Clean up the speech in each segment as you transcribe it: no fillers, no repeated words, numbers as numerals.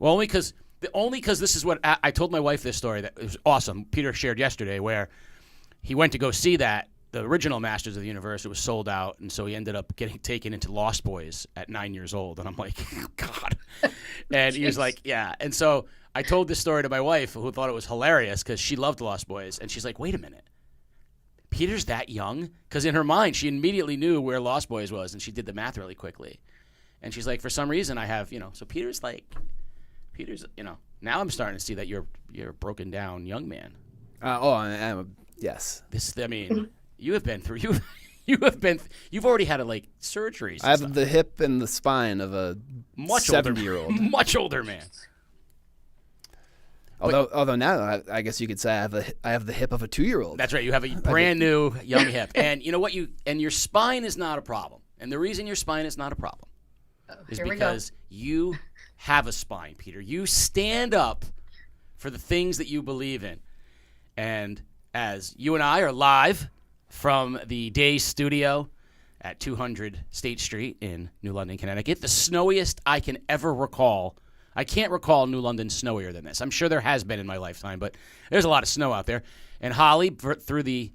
Well, only because this is what I told my wife this story that was awesome. Peter shared yesterday where he went to go see that. The original Masters of the Universe, it was sold out, and so he ended up getting taken into Lost Boys at 9 years old. And I'm like, God. And he was like, yeah. And so I told this story to my wife, who thought it was hilarious because she loved Lost Boys. And she's like, wait a minute. Peter's that young? Because in her mind, she immediately knew where Lost Boys was, and she did the math really quickly. And she's like, for some reason, I have, so Peter's, now I'm starting to see that you're a broken down young man. Yes. You've already had surgeries. I have the hip and the spine of a 70-year-old. Much older man. Although now I guess you could say I have the hip of a 2-year-old. That's right. You have a brand new young hip, and you know what? Your spine is not a problem. And the reason your spine is not a problem is because you have a spine, Peter. You stand up for the things that you believe in, and as you and I are live from the Days studio at 200 State Street in New London, Connecticut, the snowiest I can ever recall. I can't recall New London snowier than this. I'm sure there has been in my lifetime, but there's a lot of snow out there. And Holly, through the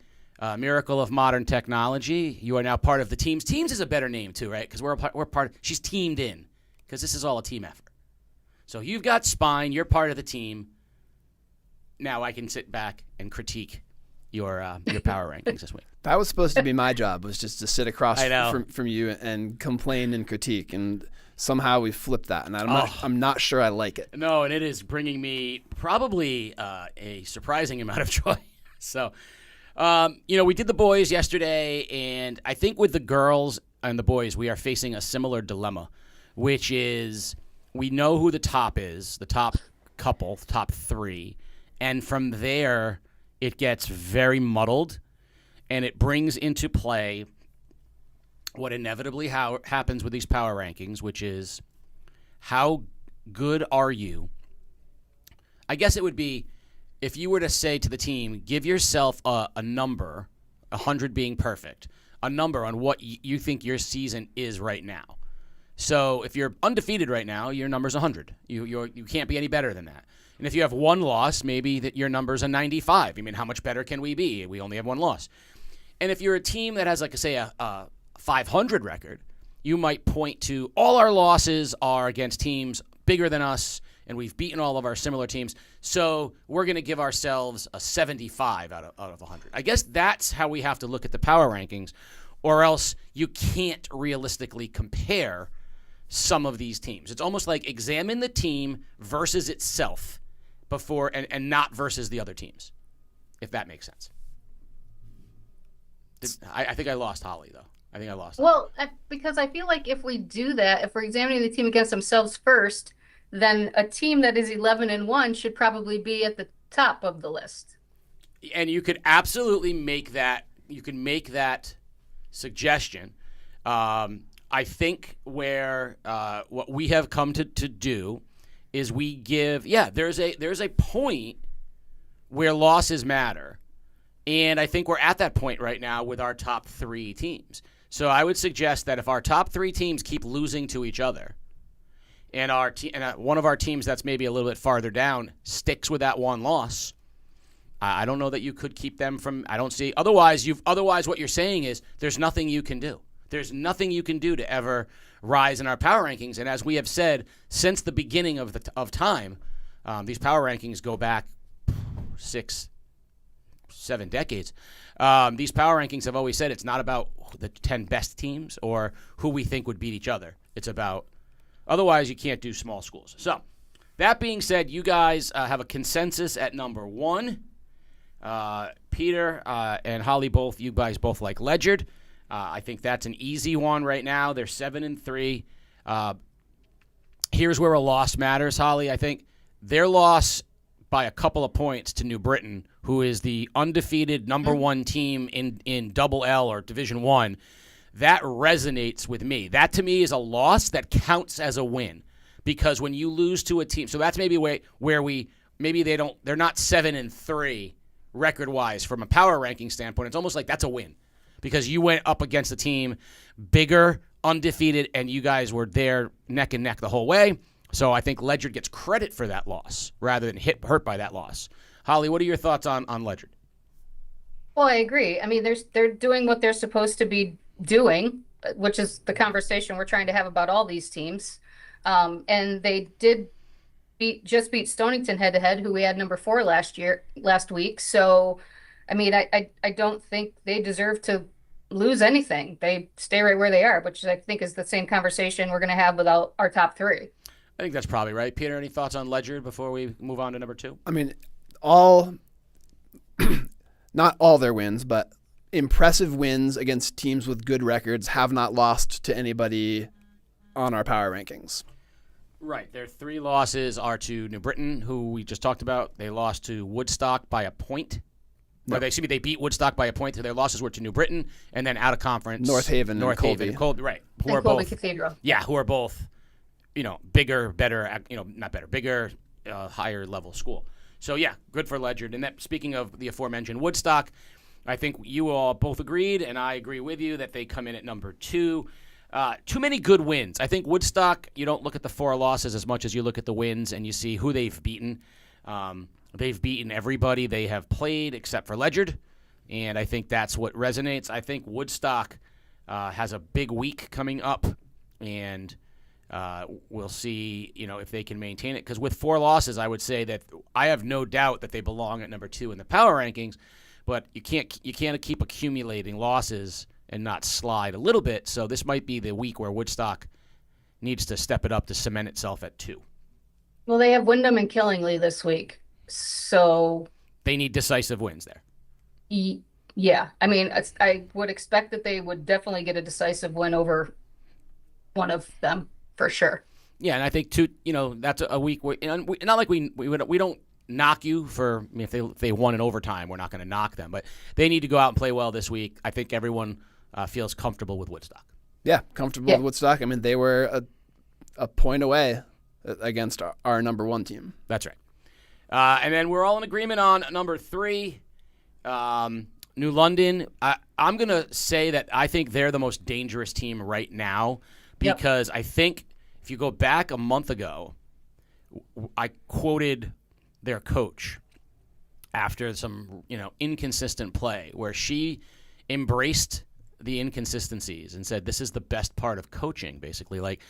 miracle of modern technology, you are now part of the teams. Teams is a better name too, right? Because we're part. She's teamed in because this is all a team effort. So you've got spine. You're part of the team. Now I can sit back and critique your power rankings this week. That was supposed to be my job, was just to sit across from you and complain and critique, and somehow we flipped that, and I'm not sure I like it. No, and it is bringing me probably a surprising amount of joy. So, we did the boys yesterday, and I think with the girls and the boys, we are facing a similar dilemma, which is we know who the top is, the top couple, the top three, and from there it gets very muddled, and it brings into play what inevitably happens with these power rankings, which is how good are you? I guess it would be if you were to say to the team, give yourself a number, 100 being perfect, a number on what you think your season is right now. So if you're undefeated right now, your number's 100. You can't be any better than that. And if you have one loss, maybe that your number's a 95. I mean, how much better can we be? We only have one loss. And if you're a team that has, a 500 record, you might point to all our losses are against teams bigger than us, and we've beaten all of our similar teams, so we're going to give ourselves a 75 out of 100. I guess that's how we have to look at the power rankings, or else you can't realistically compare some of these teams. It's almost like examine the team versus itself before and not versus the other teams, if that makes sense. I think I lost Holly, though. I think I lost. Well, because I feel like if we do that, if we're examining the team against themselves first, then a team that is 11-1 should probably be at the top of the list. And you could absolutely make that. You can make that suggestion. I think where what we have come to do is we give. There's a point where losses matter, and I think we're at that point right now with our top three teams. So I would suggest that if our top three teams keep losing to each other, and one of our teams that's maybe a little bit farther down sticks with that one loss, I don't know that you could keep them from. I don't see. Otherwise, what you're saying is there's nothing you can do. There's nothing you can do to ever rise in our power rankings. And as we have said since the beginning of time, these power rankings go back 6, 7 decades. These power rankings have always said it's not about the 10 best teams or who we think would beat each other. It's about otherwise you can't do small schools. So that being said, you guys have a consensus at number 1. Peter and Holly you guys both like Ledyard. I think that's an easy one right now. They're 7-3. Here's where a loss matters, Holly. I think their loss by a couple of points to New Britain, who is the undefeated number 1 team in Double L or Division I, that resonates with me. That to me is a loss that counts as a win, because when you lose to a team, so that's maybe where we maybe they're not 7-3 record wise from a power ranking standpoint. It's almost like that's a win, because you went up against a team bigger, undefeated, and you guys were there neck and neck the whole way. So I think Ledyard gets credit for that loss rather than hurt by that loss. Holly, what are your thoughts on Ledyard? Well, I agree. I mean, they're doing what they're supposed to be doing, which is the conversation we're trying to have about all these teams. And they did just beat Stonington head to head, who we had number 4 last week. So, I mean, I don't think they deserve to lose anything. They stay right where they are, which I think is the same conversation we're going to have with our top 3. I think that's probably right. Peter, any thoughts on Ledyard before we move on to number 2? I mean, not all their wins, but impressive wins against teams with good records, have not lost to anybody on our power rankings. Right. Their 3 losses are to New Britain, who we just talked about. They lost to Woodstock by a point. No. They beat Woodstock by a point. So their losses were to New Britain and then out of conference. North Haven and Colby. Right. And Colby Cathedral. Yeah, who are both, bigger, better, not better, bigger, higher level school. So, yeah, good for Ledyard. And speaking of the aforementioned Woodstock, I think you all both agreed, and I agree with you, that they come in at number 2. Too many good wins. I think Woodstock, you don't look at the 4 losses as much as you look at the wins and you see who they've beaten. They've beaten everybody they have played except for Ledyard, and I think that's what resonates. I think Woodstock has a big week coming up, and we'll see, if they can maintain it. Because with 4 losses, I would say that I have no doubt that they belong at number 2 in the power rankings, but you can't keep accumulating losses and not slide a little bit. So this might be the week where Woodstock needs to step it up to cement itself at 2. Well, they have Wyndham and Killingly this week, so they need decisive wins there. Yeah, I mean, I would expect that they would definitely get a decisive win over one of them for sure. Yeah, and I think too, that's a week where, not like we don't knock you for, if they won in overtime, we're not going to knock them, but they need to go out and play well this week. I think everyone feels comfortable with Woodstock. Yeah, comfortable with Woodstock. I mean, they were a point away against our number 1 team. That's right. And then we're all in agreement on number 3, New London. I'm going to say that I think they're the most dangerous team right now because I think if you go back a month ago, I quoted their coach after some, inconsistent play where she embraced the inconsistencies and said, this is the best part of coaching, basically. Like,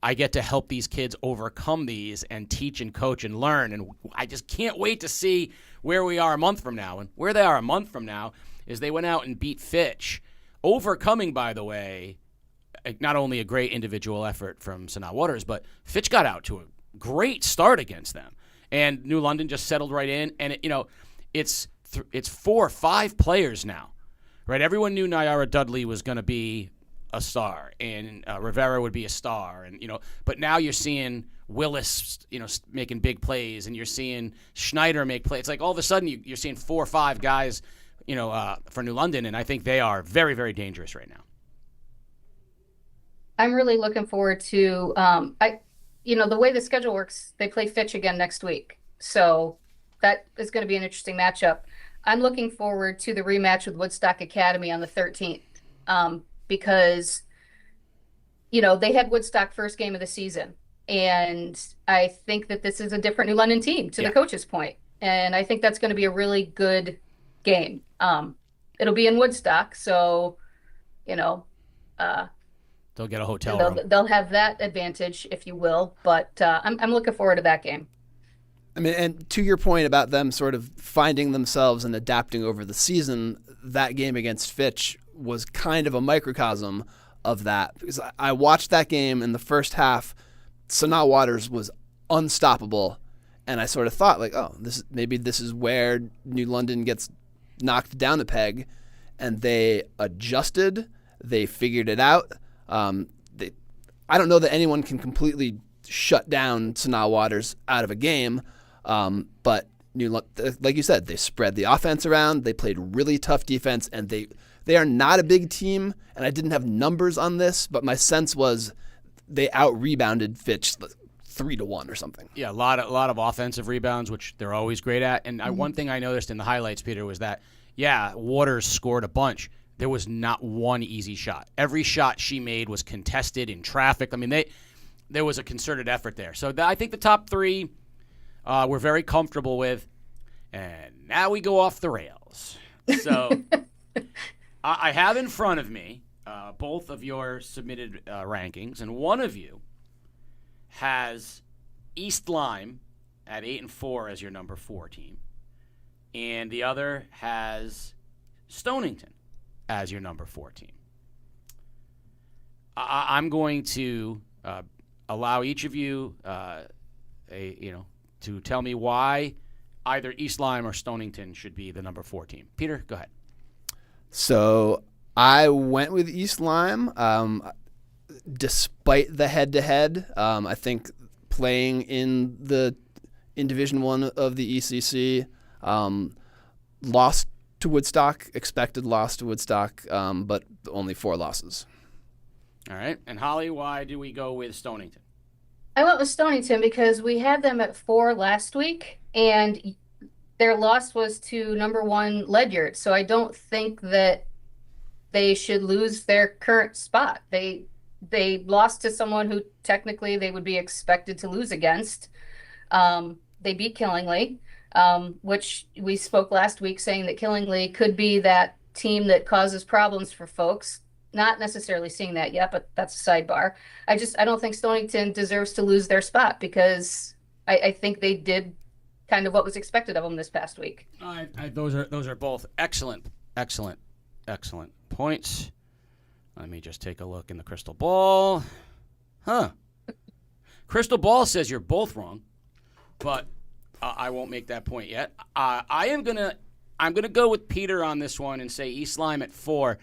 I get to help these kids overcome these and teach and coach and learn. And I just can't wait to see where we are a month from now. And where they are a month from now is they went out and beat Fitch, overcoming, by the way, not only a great individual effort from Sanaa Waters, but Fitch got out to a great start against them. And New London just settled right in. And, it's 4 or 5 players now, right? Everyone knew Nyara Dudley was going to be a star, and Rivera would be a star, and but now you're seeing Willis, making big plays, and you're seeing Schneider make plays. It's like all of a sudden you're seeing 4 or 5 guys, for New London, and I think they are very, very dangerous right now. I'm really looking forward to the way the schedule works. They play Fitch again next week, so that is going to be an interesting matchup. I'm looking forward to the rematch with Woodstock Academy on the 13th. Because, they had Woodstock first game of the season. And I think that this is a different New London team, to the coach's point. And I think that's going to be a really good game. It'll be in Woodstock, so, they'll get a hotel room. They'll have that advantage, if you will. But I'm looking forward to that game. I mean, and to your point about them sort of finding themselves and adapting over the season, that game against Fitch was kind of a microcosm of that, because I watched that game in the first half. Sanaa Waters was unstoppable, and I sort of thought, like, maybe this is where New London gets knocked down a peg, and they adjusted, they figured it out. I don't know that anyone can completely shut down Sanaa Waters out of a game, but like you said, they spread the offense around, they played really tough defense, and they are not a big team, and I didn't have numbers on this, but my sense was they out-rebounded Fitch 3-1 or something. Yeah, a lot of offensive rebounds, which they're always great at. And one thing I noticed in the highlights, Peter, was that, Waters scored a bunch. There was not one easy shot. Every shot she made was contested in traffic. I mean, there was a concerted effort there. So I think the top three we're very comfortable with. And now we go off the rails. So I have in front of me both of your submitted rankings, and one of you has East Lyme at 8-4 as your number 4 team, and the other has Stonington as your number 4 team. I'm going to allow each of you, to tell me why either East Lyme or Stonington should be the number 4 team. Peter, go ahead. So I went with East Lyme, despite the head-to-head. I think playing in Division I of the ECC, lost to Woodstock, expected loss to Woodstock, but only 4 losses. All right. And Holly, why do we go with Stonington? I went with Stonington because we had them at 4 last week, and their loss was to number 1 Ledyard. So I don't think that they should lose their current spot. They lost to someone who technically they would be expected to lose against. They beat Killingly, which we spoke last week saying that Killingly could be that team that causes problems for folks. Not necessarily seeing that yet, but that's a sidebar. I don't think Stonington deserves to lose their spot because I think they did kind of what was expected of them this past week. Those are both excellent points. Let me just take a look in the crystal ball. Crystal ball says you're both wrong, but I won't make that point yet. I'm gonna go with Peter on this one and say East Lyme at 4.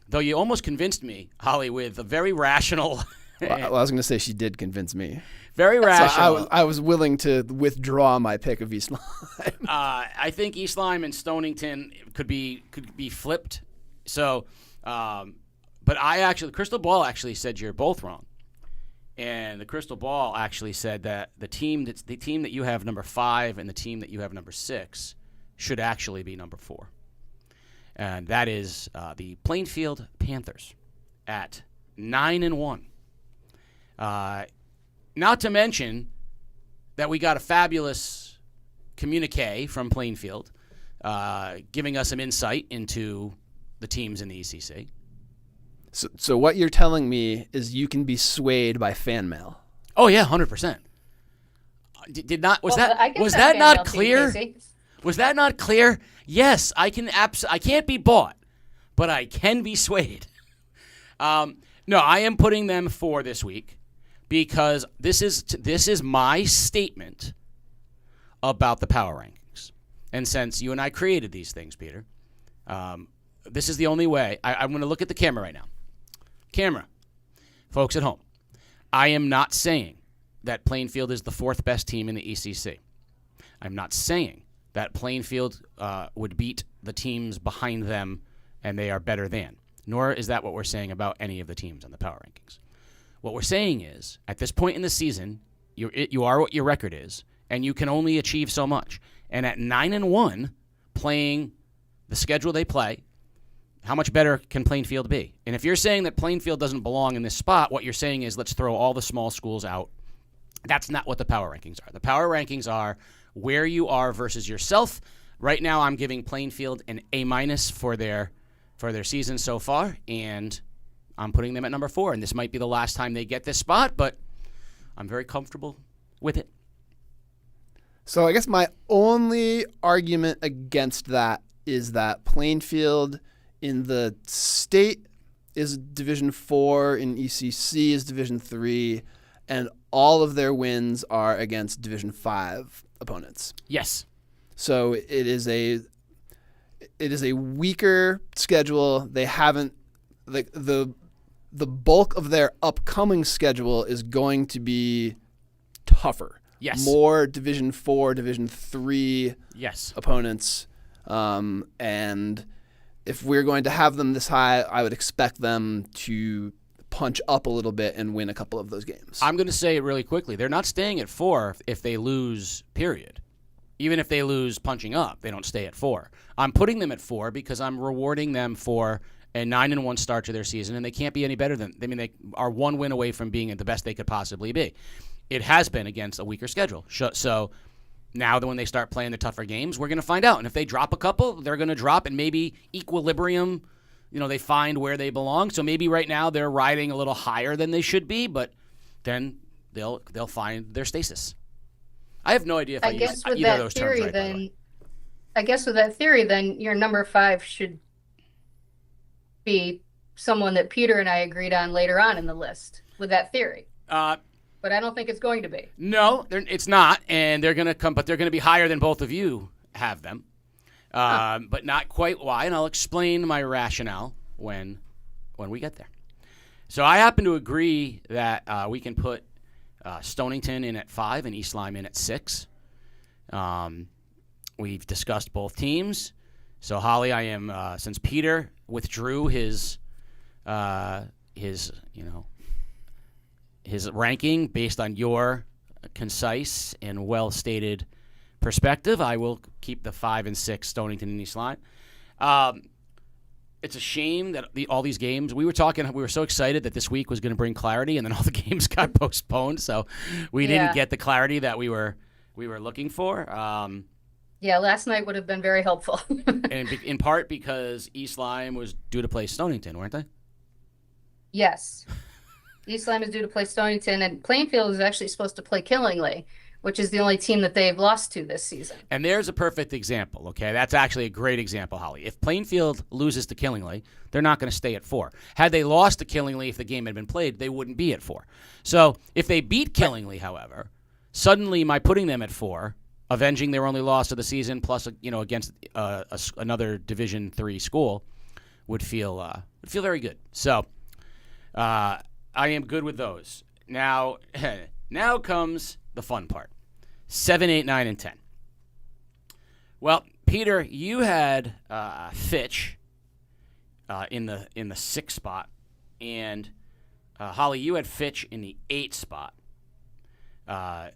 Though you almost convinced me, Holly, with a very rational. I was going to say she did convince me. Very rational. So I was willing to withdraw my pick of East Lyme. I think East Lyme and Stonington could be flipped. So, but Crystal Ball actually said you're both wrong, and the Crystal Ball actually said that the team that you have number 5 and the team that you have number 6 should actually be number 4. And that is the Plainfield Panthers at 9-1. Not to mention that we got a fabulous communique from Plainfield giving us some insight into the teams in the ECC. So what you're telling me is you can be swayed by fan mail. Oh, yeah, 100%. Was that not clear? Was that not clear? Yes, I can. I can't be bought, but I can be swayed. No, I am putting them 4 this week because this is my statement about the power rankings. And since you and I created these things, Peter, this is the only way. I'm going to look at the camera right now. Camera, folks at home, I am not saying that Plainfield is the 4th best team in the ECC. I'm not saying that Plainfield would beat the teams behind them and they are better than. Nor is that what we're saying about any of the teams on the power rankings. What we're saying is, at this point in the season, you are what your record is, and you can only achieve so much. And at 9-1, playing the schedule they play, how much better can Plainfield be? And if you're saying that Plainfield doesn't belong in this spot, what you're saying is let's throw all the small schools out. That's not what the power rankings are. The power rankings are where you are versus yourself. Right now, I'm giving Plainfield an A- for their season so far, and I'm putting them at number 4. And this might be the last time they get this spot, but I'm very comfortable with it. So I guess my only argument against that is that Plainfield in the state is Division 4, in ECC is Division 3, and all of their wins are against Division 5 opponents. Yes. So it is a weaker schedule. They haven't the bulk of their upcoming schedule is going to be tougher. Yes. More Division 4, Division 3 opponents. And if we're going to have them this high, I would expect them to punch up a little bit and win a couple of those games. I'm going to say it really quickly. They're not staying at 4 if they lose, period. Even if they lose punching up, they don't stay at 4. I'm putting them at 4 because I'm rewarding them for and 9-1 start to their season, and they can't be any better than. I mean, they are one win away from being the best they could possibly be. It has been against a weaker schedule. So now that when they start playing the tougher games, we're going to find out. And if they drop a couple, they're going to drop, and maybe equilibrium, they find where they belong. So maybe right now they're riding a little higher than they should be, but then they'll find their stasis. I have no idea if I use either of those terms right, by the way. I guess with that theory, then your number 5 should be someone that Peter and I agreed on later on in the list with that theory. But I don't think it's going to be. No, it's not, and they're going to come, but they're going to be higher than both of you have them, but not quite why, and I'll explain my rationale when we get there. So I happen to agree that we can put Stonington in at 5 and East Lyme in at 6. We've discussed both teams. So Holly, I am since Peter withdrew his ranking based on your concise and well-stated perspective, I will keep the 5 and 6 Stonington and East Lyme. It's a shame that all these games, we were so excited that this week was going to bring clarity, and then all the games got postponed, so we didn't get the clarity that we were looking for. Last night would have been very helpful. And in part because East Lyme was due to play Stonington, weren't they? Yes. East Lyme is due to play Stonington, and Plainfield is actually supposed to play Killingly, which is the only team that they've lost to this season. And there's a perfect example, okay? That's actually a great example, Holly. If Plainfield loses to Killingly, they're not going to stay at 4. Had they lost to Killingly if the game had been played, they wouldn't be at 4. So if they beat Killingly, however, suddenly my putting them at 4, avenging their only loss of the season, plus against another Division III school, would feel very good. So I am good with those. Now comes the fun part. 7, 8, 9, and 10. Well, Peter, you had Fitch in the 6th spot, and Holly, you had Fitch in the 8th spot.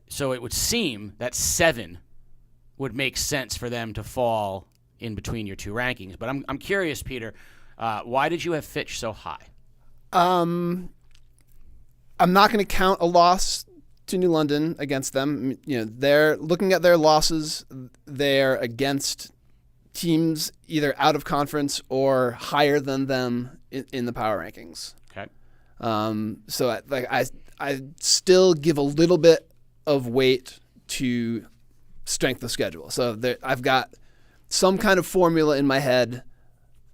So it would seem that 7 would make sense for them to fall in between your two rankings. But I'm curious, Peter, why did you have Fitch so high? I'm not going to count a loss to New London against them. They're looking at their losses. They're against teams either out of conference or higher than them in the power rankings. Okay. So I still give a little bit of weight to strength of schedule. So I've got some kind of formula in my head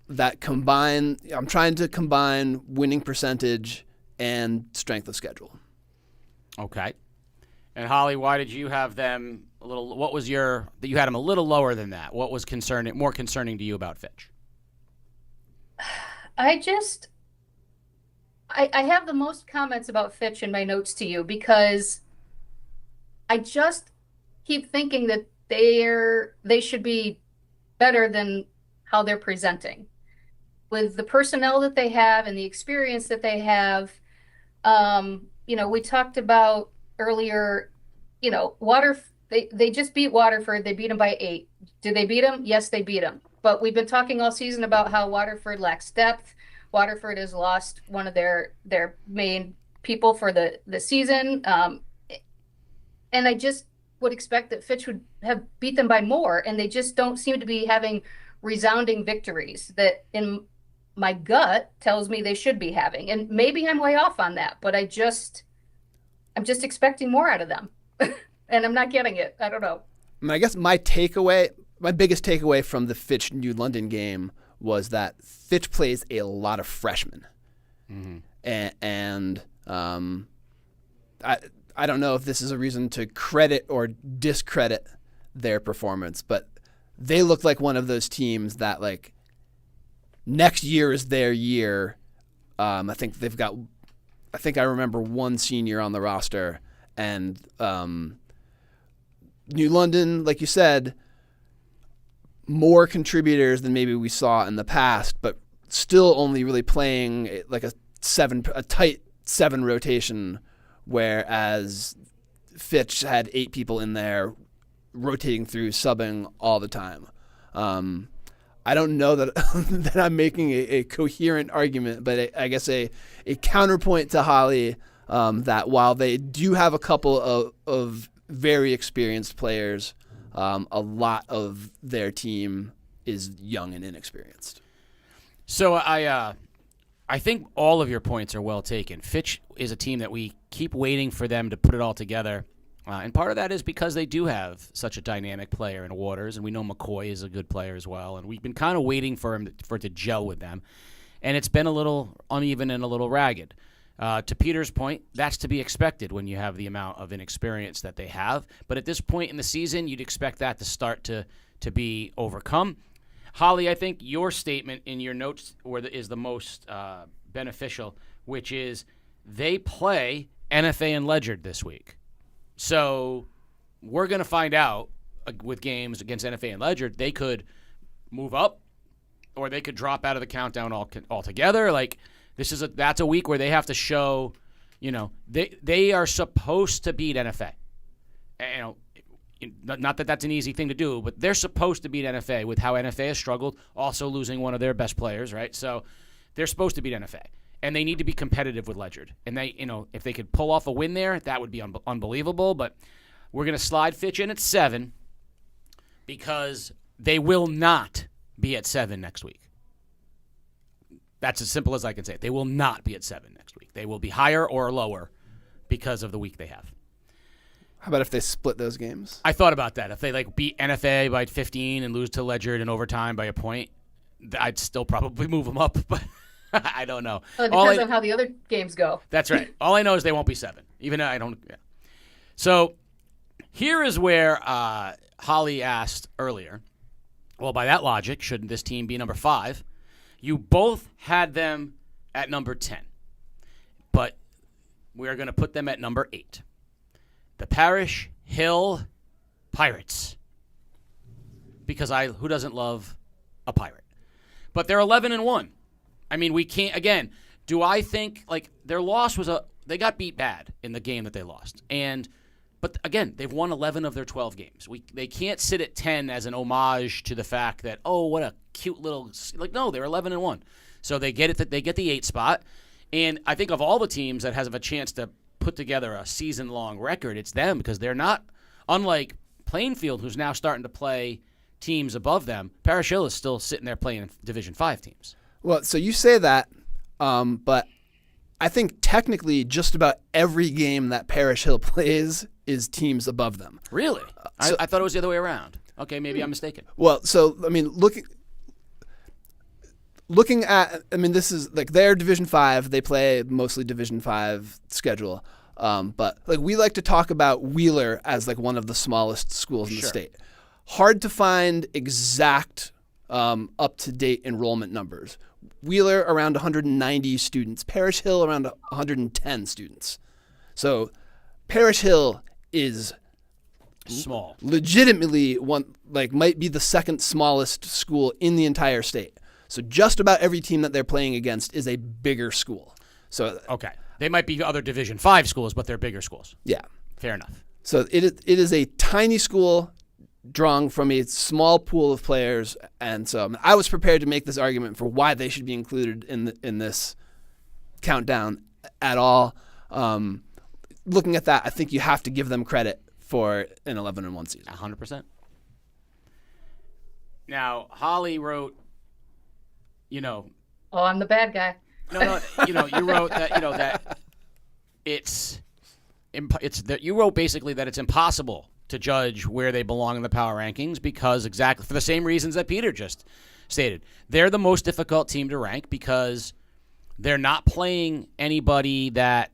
that I'm trying to combine winning percentage and strength of schedule. Okay. And Holly, why did you have them a little? What was that you had them a little lower than that? What was more concerning to you about Fitch? I have the most comments about Fitch in my notes to you because I just keep thinking that they should be better than how they're presenting. With the personnel that they have and the experience that they have, we talked about earlier, they just beat Waterford. They beat them by 8. Did they beat them? Yes, they beat them. But we've been talking all season about how Waterford lacks depth. Waterford has lost one of their main people for the season. And I just would expect that Fitch would have beat them by more, and they just don't seem to be having resounding victories that in my gut tells me they should be having. And maybe I'm way off on that, but I'm just expecting more out of them. And I'm not getting it. I don't know. I guess my biggest takeaway from the Fitch New London game was that Fitch plays a lot of freshmen. Mm-hmm. And I don't know if this is a reason to credit or discredit their performance, but they look like one of those teams that next year is their year. I think I remember one senior on the roster, and New London, like you said, more contributors than maybe we saw in the past, but still only really playing like a tight 7 rotation, whereas Fitch had 8 people in there rotating through, subbing all the time. I don't know that that I'm making a coherent argument, but I guess a counterpoint to Holly that while they do have a couple of very experienced players, a lot of their team is young and inexperienced. So I think all of your points are well taken. Fitch is a team that we keep waiting for them to put it all together. And part of that is because they do have such a dynamic player in Waters, and we know McCoy is a good player as well. And we've been kind of waiting for it to gel with them. And it's been a little uneven and a little ragged. To Peter's point, that's to be expected when you have the amount of inexperience that they have. But at this point in the season, you'd expect that to start to be overcome. Holly, I think your statement in your notes is the most beneficial, which is they play NFA and Ledyard this week. So we're going to find out with games against NFA and Ledyard, they could move up or they could drop out of the countdown altogether. Like that's a week where they have to show, they are supposed to beat NFA. Not that that's an easy thing to do, but they're supposed to beat NFA with how NFA has struggled, also losing one of their best players, right? So they're supposed to beat NFA. And they need to be competitive with Ledyard. And they, if they could pull off a win there, that would be unbelievable. But we're going to slide Fitch in at 7 because they will not be at 7 next week. That's as simple as I can say it. They will not be at 7 next week. They will be higher or lower because of the week they have. How about if they split those games? I thought about that. If they beat NFA by 15 and lose to Ledyard in overtime by a point, I'd still probably move them up, but I don't know. Well, it depends on how the other games go. That's right. All I know is they won't be 7, even though I don't. Yeah. So here is where Holly asked earlier, well, by that logic, shouldn't this team be number 5? You both had them at number 10, but we are going to put them at number 8. The Parish Hill Pirates. Because who doesn't love a pirate? But they're 11-1. I mean, we can't, again, do I think, their loss was they got beat bad in the game that they lost. But again, they've won 11 of their 12 games. They can't sit at 10 as an homage to the fact that, oh, what a cute little, no, they're 11-1. So they get it, that they get the 8 spot. And I think of all the teams that have a chance to put together a season-long record, it's them because they're not, unlike Plainfield, who's now starting to play teams above them, Parish Hill is still sitting there playing Division 5 teams. Well, so you say that, but I think technically just about every game that Parish Hill plays is teams above them. Really? I thought it was the other way around. Okay, maybe I'm mistaken. Well, so, I mean, looking at, this is, they're Division 5. They play mostly Division 5 schedule. But, we like to talk about Wheeler as, one of the smallest schools in the state. Hard to find exact up-to-date enrollment numbers. Wheeler, around 190 students. Parish Hill, around 110 students. So Parish Hill is small. Legitimately might be the second smallest school in the entire state. So just about every team that they're playing against is a bigger school. So okay. They might be other Division 5 schools, but they're bigger schools. Yeah. Fair enough. So it is a tiny school drawn from a small pool of players, and so I was prepared to make this argument for why they should be included in this countdown at all. Looking at that, I think you have to give them credit for an 11-1 season. 100%. Now, Holly wrote, oh, I'm the bad guy. No, you wrote that, that you wrote basically that it's impossible to judge where they belong in the power rankings because exactly for the same reasons that Peter just stated. They're the most difficult team to rank because they're not playing anybody that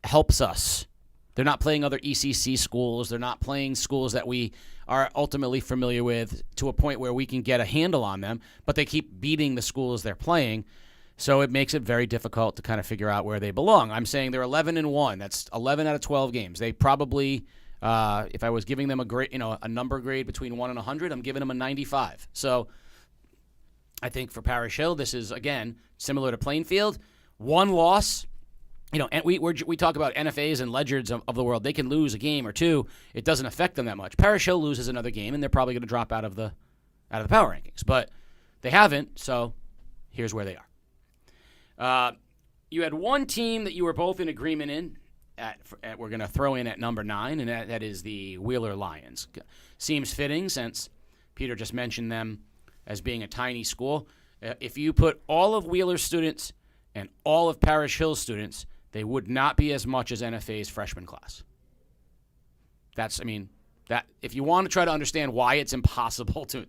helps us. They're not playing other ECC schools. They're not playing schools that we are ultimately familiar with to a point where we can get a handle on them, but they keep beating the schools they're playing. So it makes it very difficult to kind of figure out where they belong. I'm saying they're 11-1. That's 11 out of 12 games. They probably, if I was giving them a grade, a number grade between 1 and 100, I'm giving them a 95. So I think for Parish Hill, this is, again, similar to Plainfield. One loss, and we talk about NFAs and Ledyards of the world. They can lose a game or two. It doesn't affect them that much. Parish Hill loses another game, and they're probably going to drop out of the power rankings. But They haven't, so here's where they are. You had one team that you were both in agreement in. We're going to throw in at number 9, and that is the Wheeler Lions. Seems fitting since Peter just mentioned them as being a tiny school. If you put all of Wheeler's students and all of Parish Hill's students, they would not be as much as NFA's freshman class. That if you want to try to understand why it's impossible to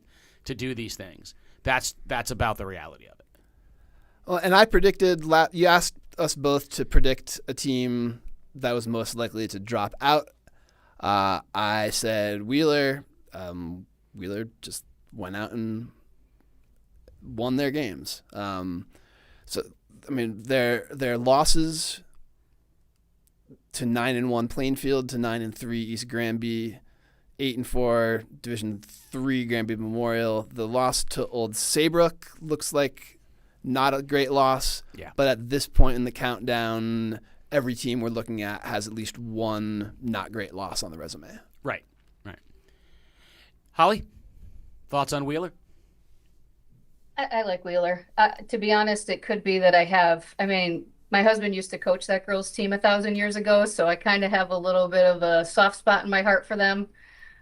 do these things, that's about the reality of it. Well, and I predicted, you asked us both to predict a team that was most likely to drop out. I said Wheeler. Wheeler just went out and won their games. Their losses to 9-1 Plainfield, to 9-3 East Granby, 8-4 Division III Granby Memorial. The loss to Old Saybrook looks like not a great loss. Yeah. But at this point in the countdown, every team we're looking at has at least one not great loss on the resume. Right. Holly, thoughts on Wheeler? I like Wheeler. To be honest, it could be that my husband used to coach that girls' team 1,000 years ago, so I kind of have a little bit of a soft spot in my heart for them.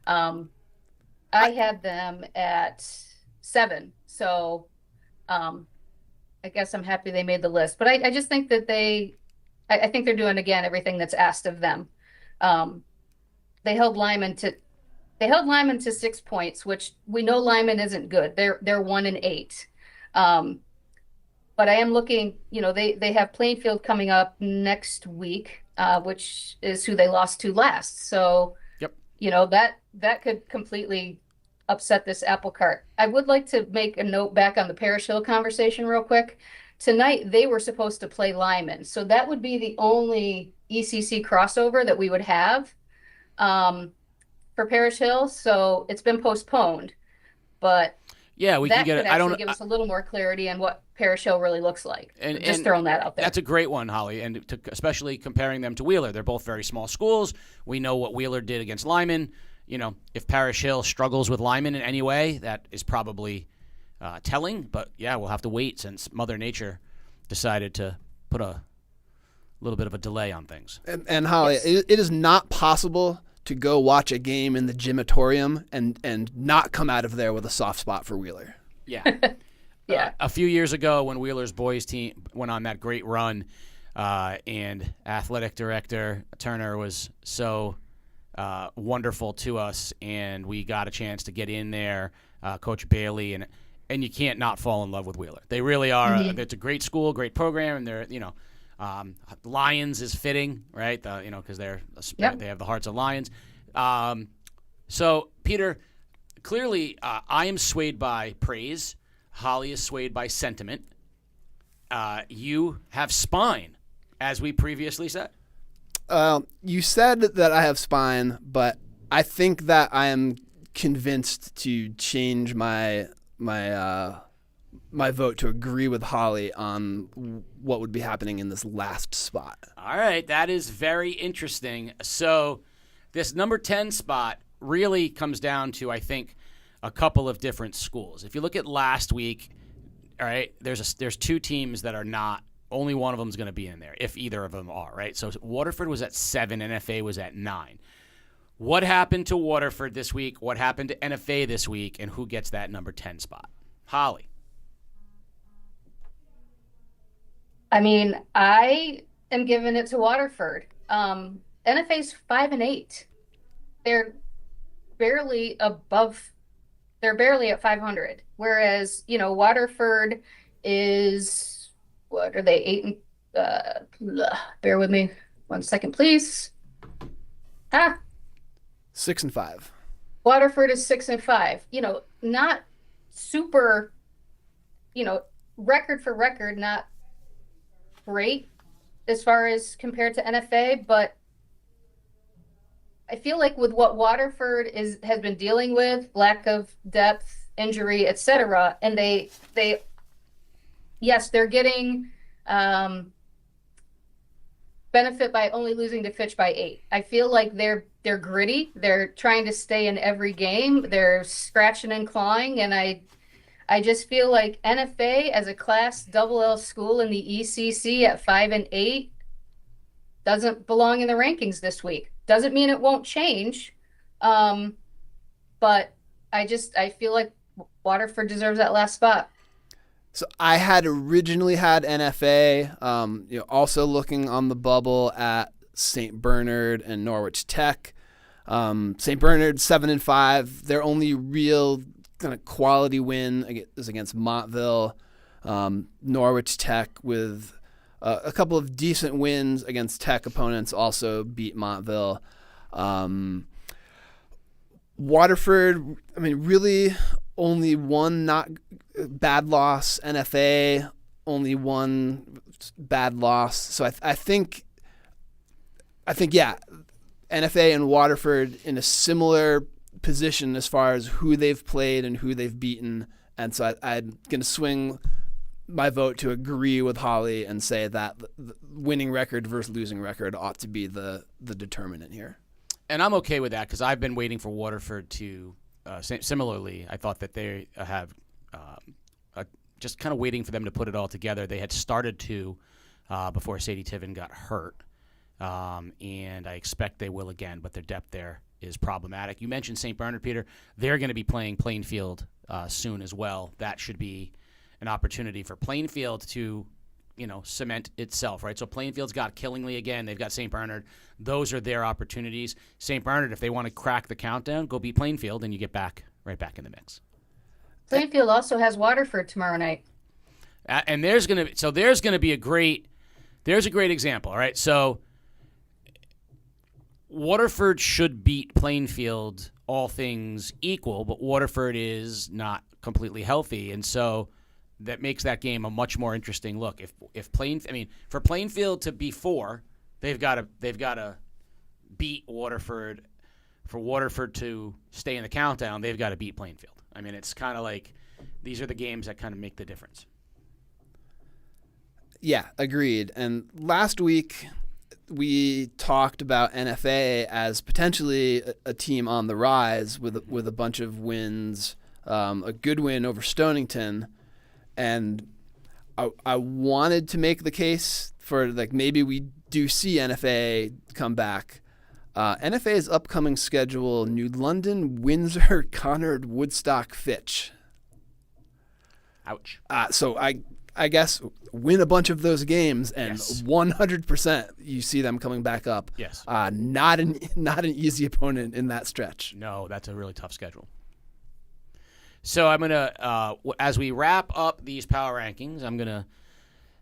I had them at 7, so I guess I'm happy they made the list. But I just think that I think they're doing, again, everything that's asked of them. They held Lyman to 6 points, which we know Lyman isn't good. They're 1-8. But I am looking, they have Plainfield coming up next week, which is who they lost to last. So, yep. That could completely upset this apple cart. I would like to make a note back on the Parish Hill conversation real quick. Tonight, they were supposed to play Lyman. So that would be the only ECC crossover that we would have for Parish Hill. So it's been postponed. But yeah, we can get it. That could give us a little more clarity on what Parish Hill really looks like. And just throwing that out there. That's a great one, Holly, and especially comparing them to Wheeler. They're both very small schools. We know what Wheeler did against Lyman. If Parish Hill struggles with Lyman in any way, that is probably telling. But, yeah, we'll have to wait since Mother Nature decided to put a little bit of a delay on things. And Holly, yes. It is not possible to go watch a game in the gymatorium and not come out of there with a soft spot for Wheeler. Yeah. Yeah. A few years ago when Wheeler's boys team went on that great run and athletic director Turner was so wonderful to us, and we got a chance to get in there, Coach Bailey, and you can't not fall in love with Wheeler. They really are. Mm-hmm. It's a great school, great program, and they're, Lions is fitting, right? Because they have the hearts of lions. So, Peter, clearly I am swayed by praise. Holly is swayed by sentiment. You have spine, as we previously said. You said that I have spine, but I think that I am convinced to change my vote to agree with Holly on what would be happening in this last spot. All right, that is very interesting. So this number 10 spot really comes down to, I think, a couple of different schools. If you look at last week, all right, there's 2 teams that are not. Only one of them is going to be in there, if either of them are, right? So Waterford was at 7, NFA was at 9. What happened to Waterford this week? What happened to NFA this week? And who gets that number 10 spot? Holly. I am giving it to Waterford. NFA's 5-8. They're barely at 500. Whereas, Waterford is, what are they, 8 bear with me 1 second, please. 6-5. Waterford is 6-5. Not super, record for record, not great as far as compared to NFA, but I feel like with what Waterford has been dealing with, lack of depth, injury, etc., and they're getting benefit by only losing to Fitch by 8. I feel like they're gritty. They're trying to stay in every game. They're scratching and clawing, and I I just feel like NFA as a Class Double L school in the ECC at 5-8 doesn't belong in the rankings this week. Doesn't mean it won't change, but I feel like Waterford deserves that last spot. So I had originally had NFA, also looking on the bubble at St. Bernard and Norwich Tech. St. Bernard 7-5. Their only real kind of quality win is against Montville. Norwich Tech with a couple of decent wins against Tech opponents also beat Montville. Waterford, really only one not bad loss. NFA, only one bad loss. So I think, yeah, NFA and Waterford in a similar position as far as who they've played and who they've beaten. And so I'm going to swing my vote to agree with Holly and say that the winning record versus losing record ought to be the determinant here. And I'm okay with that because I've been waiting for Waterford to, similarly, I thought that they have just kind of waiting for them to put it all together. They had started to before Sadie Tiven got hurt, and I expect they will again, but their depth there is problematic. You mentioned St. Bernard, Peter. They're going to be playing Plainfield soon as well. That should be an opportunity for Plainfield to cement itself, right? So Plainfield's got Killingly again. They've got St. Bernard. Those are their opportunities. St. Bernard, if they want to crack the countdown, go beat Plainfield, and you get right back in the mix. Plainfield also has Waterford tomorrow night. And there's going to be a great example, all right? So Waterford should beat Plainfield, all things equal, but Waterford is not completely healthy, and so that makes that game a much more interesting look. For Plainfield to be 4, they've got to beat Waterford. For Waterford to stay in the countdown, they've got to beat Plainfield. It's kind of like these are the games that kind of make the difference. Yeah, agreed. And last week we talked about NFA as potentially a team on the rise with a bunch of wins, a good win over Stonington. And I wanted to make the case for maybe we do see NFA come back. NFA's upcoming schedule: New London, Windsor, Conard, Woodstock, Fitch. Ouch. So I guess win a bunch of those games and Yes. 100% you see them coming back up. Yes. Not an easy opponent in that stretch. No, that's a really tough schedule. So I'm going to, as we wrap up these power rankings, I'm going to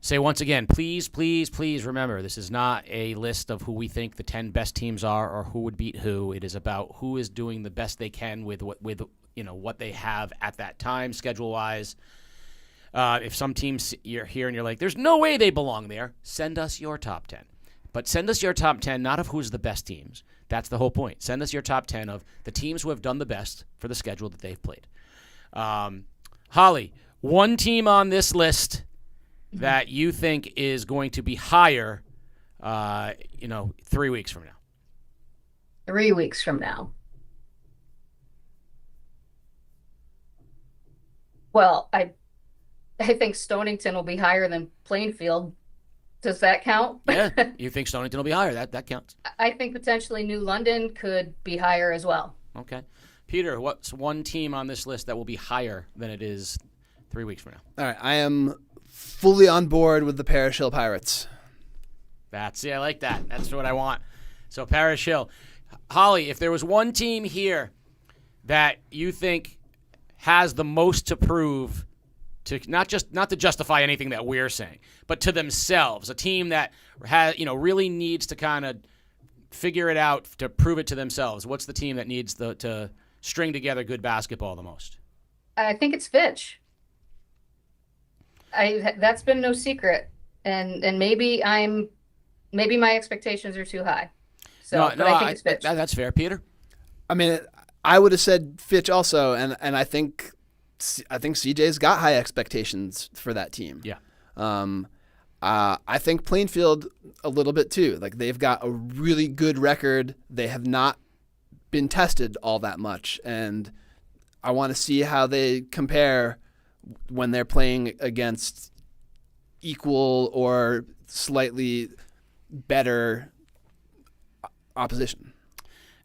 say once again, please, please, please remember, this is not a list of who we think the 10 best teams are or who would beat who. It is about who is doing the best they can with what they have at that time, schedule-wise. If some teams you're here and you're like, there's no way they belong there, send us your top 10. But send us your top 10, not of who's the best teams. That's the whole point. Send us your top 10 of the teams who have done the best for the schedule that they've played. Holly, one team on this list that you think is going to be higher, 3 weeks from now. 3 weeks from now. Well, I think Stonington will be higher than Plainfield. Does that count? Yeah, you think Stonington will be higher. That counts. I think potentially New London could be higher as well. Okay. Peter, what's one team on this list that will be higher than it is 3 weeks from now? All right, I am fully on board with the Parish Hill Pirates. I like that. That's what I want. So Parish Hill. Holly, if there was one team here that you think has the most to prove, to not to justify anything that we're saying, but to themselves, a team that has really needs to kind of figure it out to prove it to themselves. What's the team that needs to string together good basketball the most? I think it's Fitch. That's been no secret, and maybe my expectations are too high. So, but I think it's Fitch. That's fair, Peter. I would have said Fitch also, and I think CJ's got high expectations for that team. Yeah. I think Plainfield a little bit too. They've got a really good record. They have not been tested all that much, and I want to see how they compare when they're playing against equal or slightly better opposition.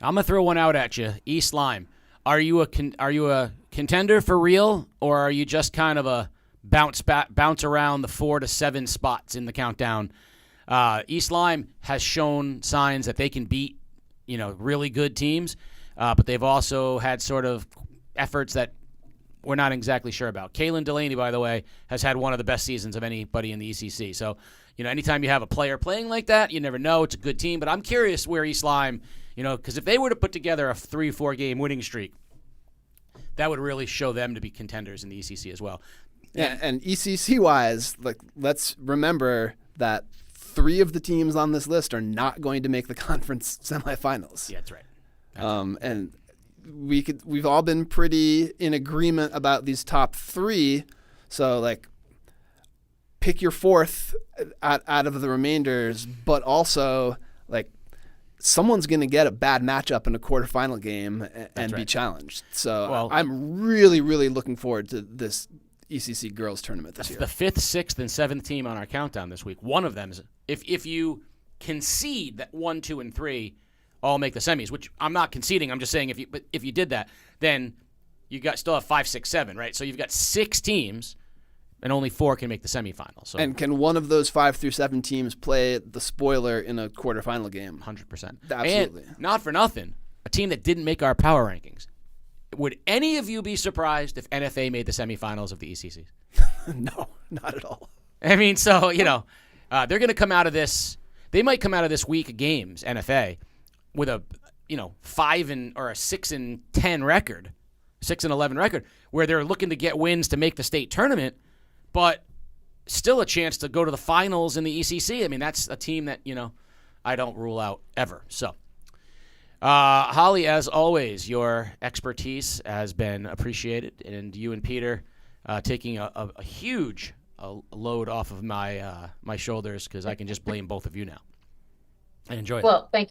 I'm gonna throw one out at you, East Lyme. Are you a contender for real, or are you just kind of a bounce around the 4 to 7 spots in the countdown? East Lyme has shown signs that they can beat, really good teams, but they've also had sort of efforts that we're not exactly sure about. Kaylin Delaney, by the way, has had one of the best seasons of anybody in the ECC. So, anytime you have a player playing like that, you never know. It's a good team, but I'm curious where East Lyme, because if they were to put together a 3-4 game winning streak, that would really show them to be contenders in the ECC as well. Yeah, and ECC-wise, let's remember that 3 of the teams on this list are not going to make the conference semifinals. Yeah, that's right. And we've all been pretty in agreement about these top 3. So pick your 4th out of the remainders, but also someone's going to get a bad matchup in a quarterfinal game and be challenged. So I'm really, really looking forward to this ECC girls tournament this year. The 5th, 6th, and 7th team on our countdown this week. One of them is if you concede that 1, 2, and 3 all make the semis, which I'm not conceding. I'm just saying if you did that, then you still have 5, 6, 7, right? So you've got 6 teams, and only 4 can make the semifinals. So and can one of those 5 through 7 teams play the spoiler in a quarterfinal game? 100%. Absolutely. And not for nothing, a team that didn't make our power rankings. Would any of you be surprised if NFA made the semifinals of the ECC? No, not at all. I mean, so, they're going to come out of this. They might come out of this week of games, NFA, with a 5 or a 6-10 record, 6-11 record, where they're looking to get wins to make the state tournament, but still a chance to go to the finals in the ECC. I mean, that's a team that I don't rule out ever. So, Holly, as always, your expertise has been appreciated, and you and Peter taking a huge load off of my shoulders, because I can just blame both of you now. I enjoy it. Well, thank